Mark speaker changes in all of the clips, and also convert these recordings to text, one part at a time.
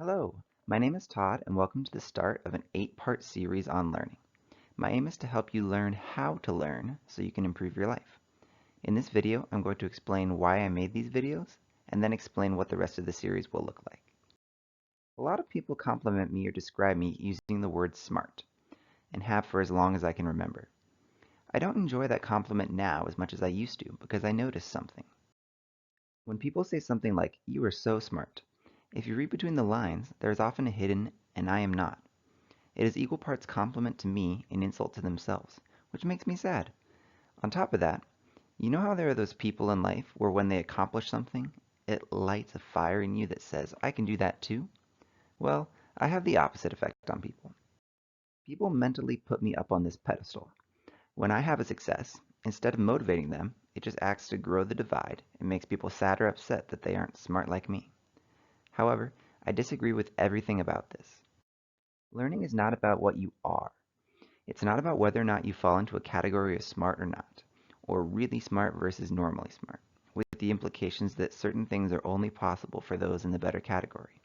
Speaker 1: Hello, my name is Todd and welcome to the start of an 8-part series on learning. My aim is to help you learn how to learn so you can improve your life. In this video, I'm going to explain why I made these videos and then explain what the rest of the series will look like. A lot of people compliment me or describe me using the word smart, and have for as long as I can remember. I don't enjoy that compliment now as much as I used to because I noticed something. When people say something like, "You are so smart," if you read between the lines, there is often a hidden, "and I am not." It is equal parts compliment to me and insult to themselves, which makes me sad. On top of that, you know how there are those people in life where when they accomplish something, it lights a fire in you that says, "I can do that too"? Well, I have the opposite effect on people. People mentally put me up on this pedestal. When I have a success, instead of motivating them, it just acts to grow the divide and makes people sad or upset that they aren't smart like me. However, I disagree with everything about this. Learning is not about what you are. It's not about whether or not you fall into a category of smart or not, or really smart versus normally smart, with the implications that certain things are only possible for those in the better category.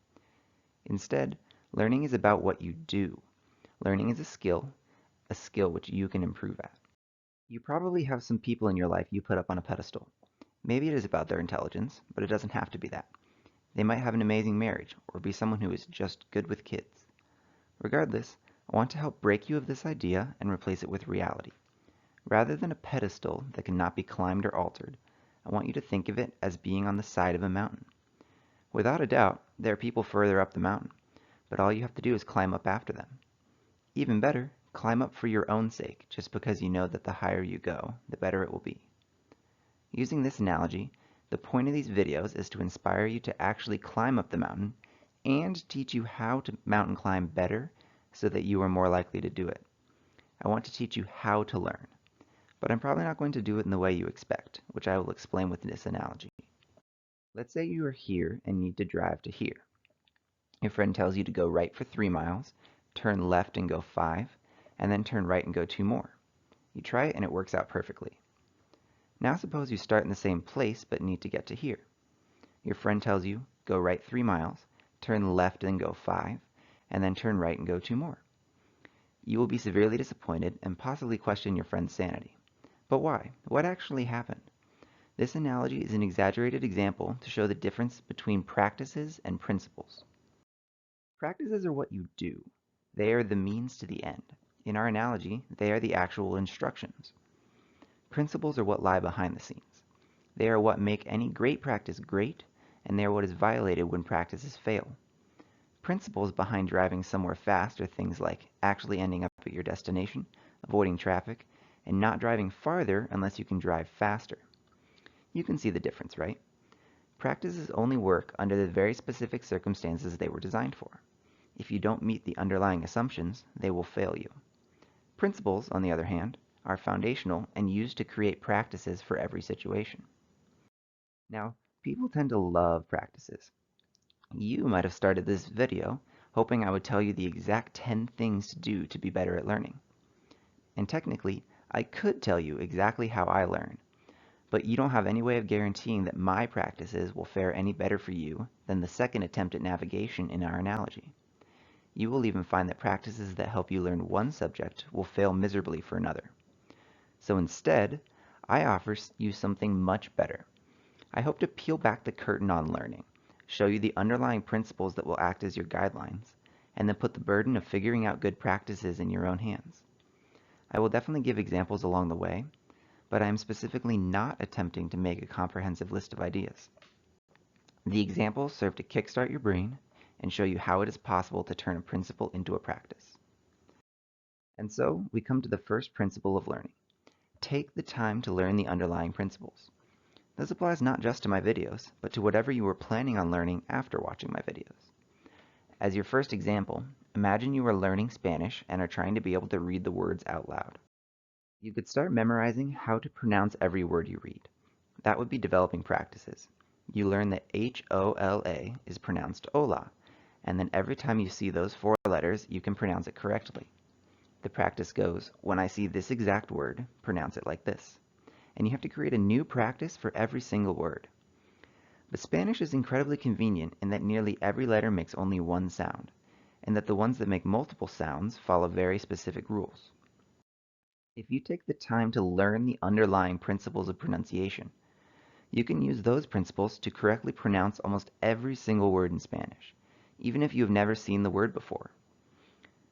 Speaker 1: Instead, learning is about what you do. Learning is a skill which you can improve at. You probably have some people in your life you put up on a pedestal. Maybe it is about their intelligence, but it doesn't have to be that. They might have an amazing marriage, or be someone who is just good with kids. Regardless, I want to help break you of this idea and replace it with reality. Rather than a pedestal that cannot be climbed or altered, I want you to think of it as being on the side of a mountain. Without a doubt, there are people further up the mountain, but all you have to do is climb up after them. Even better, climb up for your own sake, just because you know that the higher you go, the better it will be. Using this analogy, the point of these videos is to inspire you to actually climb up the mountain and teach you how to mountain climb better so that you are more likely to do it. I want to teach you how to learn, but I'm probably not going to do it in the way you expect, which I will explain with this analogy. Let's say you are here and need to drive to here. Your friend tells you to go right for 3 miles, turn left and go 5, and then turn right and go 2 more. You try it and it works out perfectly. Now suppose you start in the same place but need to get to here. Your friend tells you, go right 3 miles, turn left and go 5, and then turn right and go 2 more. You will be severely disappointed and possibly question your friend's sanity. But why? What actually happened? This analogy is an exaggerated example to show the difference between practices and principles. Practices are what you do. They are the means to the end. In our analogy, they are the actual instructions. Principles are what lie behind the scenes. They are what make any great practice great, and they are what is violated when practices fail. Principles behind driving somewhere fast are things like actually ending up at your destination, avoiding traffic, and not driving farther unless you can drive faster. You can see the difference, right? Practices only work under the very specific circumstances they were designed for. If you don't meet the underlying assumptions, they will fail you. Principles, on the other hand, are foundational and used to create practices for every situation. Now, people tend to love practices. You might have started this video hoping I would tell you the exact 10 things to do to be better at learning. And technically, I could tell you exactly how I learn, but you don't have any way of guaranteeing that my practices will fare any better for you than the second attempt at navigation in our analogy. You will even find that practices that help you learn one subject will fail miserably for another. So instead, I offer you something much better. I hope to peel back the curtain on learning, show you the underlying principles that will act as your guidelines, and then put the burden of figuring out good practices in your own hands. I will definitely give examples along the way, but I am specifically not attempting to make a comprehensive list of ideas. The examples serve to kickstart your brain and show you how it is possible to turn a principle into a practice. And so we come to the first principle of learning. Take the time to learn the underlying principles. This applies not just to my videos, but to whatever you were planning on learning after watching my videos. As your first example, imagine you are learning Spanish and are trying to be able to read the words out loud. You could start memorizing how to pronounce every word you read. That would be developing practices. You learn that H-O-L-A is pronounced hola, and then every time you see those 4 letters, you can pronounce it correctly. The practice goes, when I see this exact word, pronounce it like this. And you have to create a new practice for every single word. But Spanish is incredibly convenient in that nearly every letter makes only one sound, and that the ones that make multiple sounds follow very specific rules. If you take the time to learn the underlying principles of pronunciation, you can use those principles to correctly pronounce almost every single word in Spanish, even if you have never seen the word before.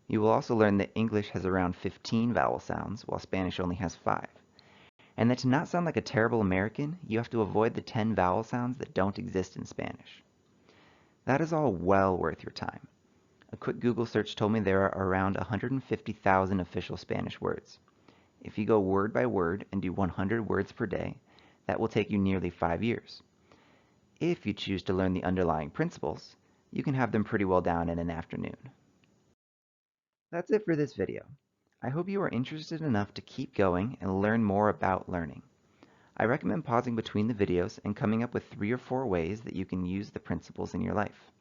Speaker 1: You will also learn that English has around 15 vowel sounds, while Spanish only has 5. And that to not sound like a terrible American, you have to avoid the 10 vowel sounds that don't exist in Spanish. That is all well worth your time. A quick Google search told me there are around 150,000 official Spanish words. If you go word by word and do 100 words per day, that will take you nearly 5 years. If you choose to learn the underlying principles, you can have them pretty well down in an afternoon. That's it for this video. I hope you are interested enough to keep going and learn more about learning. I recommend pausing between the videos and coming up with 3 or 4 ways that you can use the principles in your life.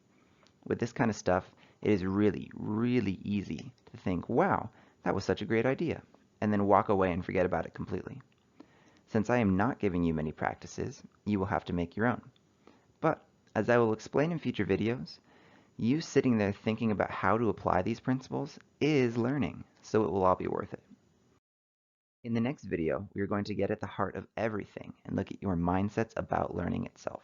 Speaker 1: With this kind of stuff, it is really, really easy to think, wow, that was such a great idea, and then walk away and forget about it completely. Since I am not giving you many practices, you will have to make your own. But, as I will explain in future videos, you sitting there thinking about how to apply these principles is learning, so it will all be worth it. In the next video, we are going to get at the heart of everything and look at your mindsets about learning itself.